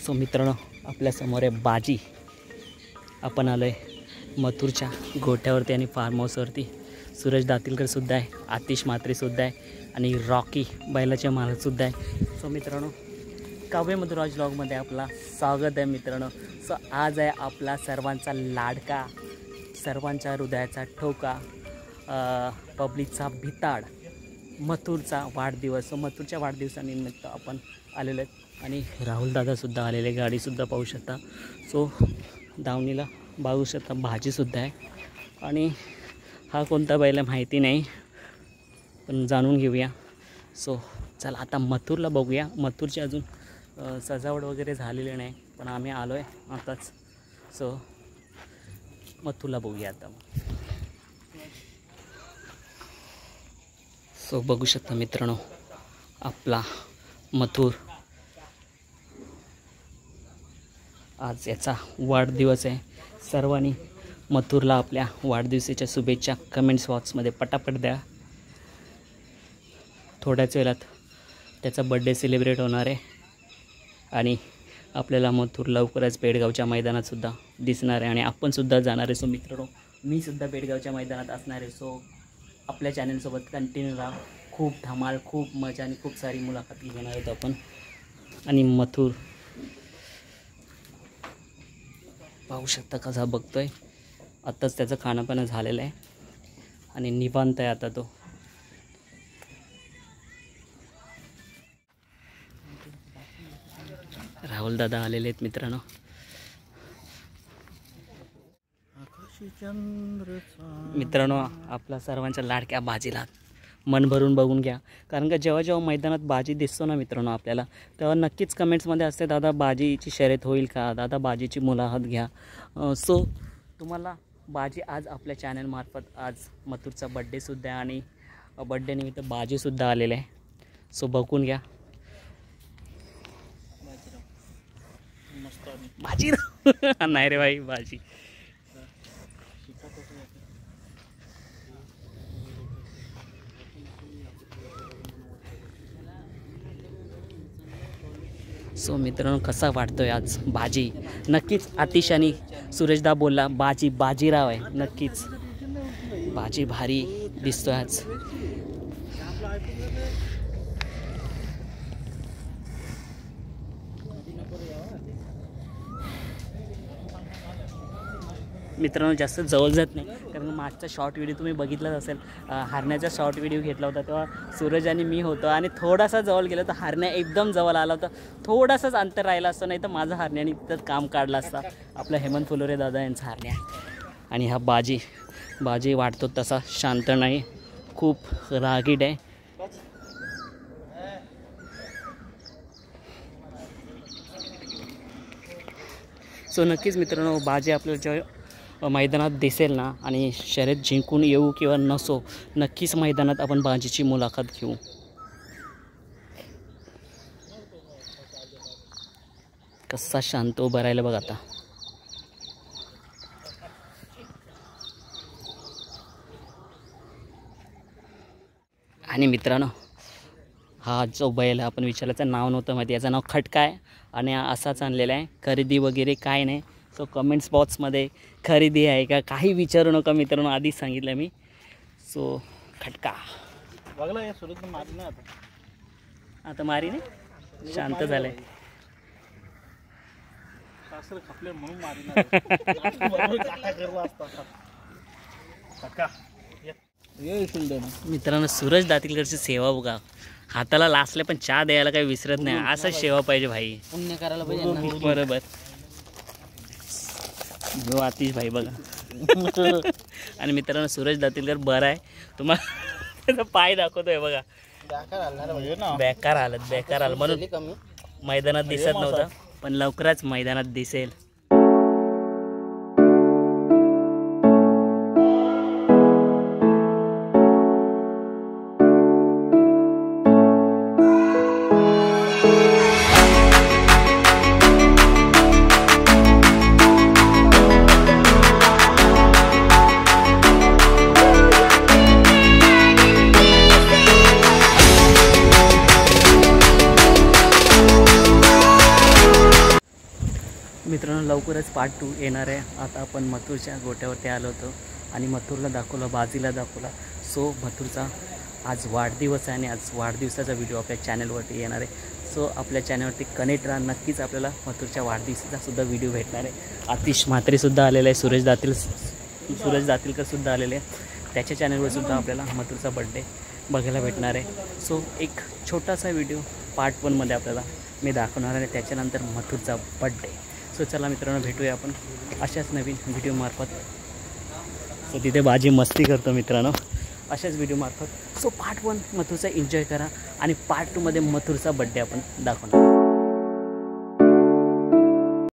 So मित्रांनो, आपल्यासमोर आहे बाजी. आपण आलो आहे मथुरच्या गोठ्यावरती आणि फार्म हाऊसवरती. सूरज दातीलकरसुद्धा आहे, आतिश म्हात्रेसुद्धा आहे आणि रॉकी बैलाचे मालकसुद्धा आहे. सो मित्रांनो, काव्य मधुराज व्लॉगमध्ये आपला स्वागत आहे मित्रांनो. सो आज आहे आपला सर्वांचा लाडका, सर्वांच्या हृदयाचा ठोका, पब्लिकचा भिताड, मथुरचा वाढदिवस. सो मथुरच्या वाढदिवसानिमित्त आपण आलेलो आहेत आणि राहुलदादासुद्धा आलेले, गाडीसुद्धा पाहू शकता. सो दावणीला बघू शकता भाजीसुद्धा आहे. आणि हा कोणता बैल माहिती नाही, पण जाणून घेऊया. सो चला आता मथुरला बघूया. मथुरची अजून सजावट वगैरे झालेली नाही, पण आम्ही आलो आहे आताच. सो मथुरला बघूया आता. सो बघू शकता मित्रांनो, आपला मथुर. आज याचा वाढदिवस आहे. सर्वांनी मथुरला आपल्या वाढदिवसाच्या शुभेच्छा कमेंट्स बॉक्समध्ये पटापट द्या. थोड्याच वेळात त्याचा बड्डे सेलिब्रेट होणार आहे आणि आपल्याला मथुर लवकरच पेडगावच्या मैदानातसुद्धा दिसणार आहे आणि आपणसुद्धा जाणार आहे. सो मित्रांनो, मीसुद्धा पेडगावच्या मैदानात असणार आहे. सो आपल्या चॅनलसोबत कंटिन्यू राहा. खूप धमाल, खूप मजा आणि खूप सारी मुलाखती घेणार आहोत आपण. आणि मथुर पाहू शकता कसा बघतोय. आत्ताच त्याचं खाणंपिणं झालेलं आहे आणि निवांत आहे आता तो. राहुलदादा आलेले आहेत मित्रांनो. मित्रांनो, आपला सर्वांच्या लाडक्या बाजीला मन भरून बघून घ्या. कारण का जेव्हा जेव्हा मैदानात बाजी दिसतो ना मित्रांनो आपल्याला, तेव्हा नक्कीच कमेंट्समध्ये असते, दादा बाजीची शर्यत होईल का, दादा बाजीची मुलाखत घ्या. सो तुम्हाला बाजी आज आपल्या चॅनलमार्फत आज मथुरचा बड्डेसुद्धा आहे आणि बड्डेनिमित्त बाजीसुद्धा आलेलं आहे. सो बघून घ्या. बाजी नाही रे भाई, बाजी. सो मित्रांनो, कसा वाटतोय आज बाजी. नक्कीच आतिश आणि सुरेशदा बोलला बाजी बाजीराव आहे. नक्कीच बाजी भारी दिसतोय आज. मित्रांनो, जास्त जवळ जात नाही, कारण मागचा शॉर्ट व्हिडिओ तुम्ही बघितलाच असेल. हरण्याचा शॉर्ट व्हिडिओ घेतला होता तेव्हा सूरज आणि मी होतो आणि थोडासा जवळ गेलो तर हरण्या एकदम जवळ आला होता. थोडासाच अंतर राहिला असतं, नाही तर माझा हरण्याने तिथं काम काढला असता. आपला हेमंत फुलोरे दादा यांचा हरण्या. आणि हा बाजी वाटतो तसा शांत नाही, खूप रागीट आहे. सो नक्कीच मित्रांनो, बाजी आपल्याला मैदानात दिसेल ना, आणि शर्यत जिंकून येऊ किंवा नसो, नक्कीच मैदानात आपण बाजीची मुलाखत घेऊ. कसा शांत उभा राहिला बघ आता. आणि मित्रांनो, हा जो बैल आपण विचारायचं नाव नव्हतं माहिती, याचं नाव खटका आहे आणि असाच आणलेला आहे. खरेदी वगैरे काय नाही. सो कमेंट्स बॉक्समध्ये खरेदी आहे का काही विचारू नका मित्रांनो, आधीच सांगितलं मी. सो खटका बघला या सुरत मारी ना आता मारी नाही, शांत झालंय. मित्रांनो, सूरज दातीलकरची सेवा बघा. हाताला लासले पण चहा द्यायला काही विसरत नाही. असंच सेवा पाहिजे भाई, पुण्य करायला पाहिजे. बरोबर. जो आतिश भाई बघा. आणि मित्रांनो, सूरज दातीलकर बरा आहे. तुम्हाला त्याचा पाय दाखवतोय बघा. बेकार हालत म्हणून मैदानात दिसत नव्हतं, पण लवकरच मैदानात दिसेल. मित्रांनो लवकरच पार्ट 2 येणार आहे. आता आपण मथुरच्या गोट्यावरती आलो होतो आणि मथुरला दाखवलं, बाजीला दाखवला. सो मथुरचा आज वाढदिवस आहे आणि आज वाढदिवसाचा व्हिडिओ आपल्या चॅनलवरती येणार आहे. सो आपल्या चॅनलवरती कनेक्ट राहा. नक्कीच आपल्याला मथुरच्या वाढदिवसाचा सुद्धा व्हिडिओ भेटणार आहे. आतिश म्हात्रेसुद्धा आलेला आहे, सुरेश दातीलकरसुद्धा आलेले आहे. त्याच्या चॅनलवरसुद्धा आपल्याला मथुरचा बड्डे बघायला भेटणार आहे. सो एक छोटासा व्हिडिओ पार्ट 1मध्ये आपल्याला मी दाखवणार आहे. त्याच्यानंतर मथुरचा बड्डे. सो चला मित्रांनो भेटूया आपण अशाच नवीन व्हिडिओमार्फत. सो तिथे बाजी मस्ती करतो मित्रांनो अशाच व्हिडिओमार्फत. सो पार्ट 1 मथुरचा एन्जॉय करा आणि पार्ट 2मध्ये मथुरचा बड्डे आपण दाखवणार.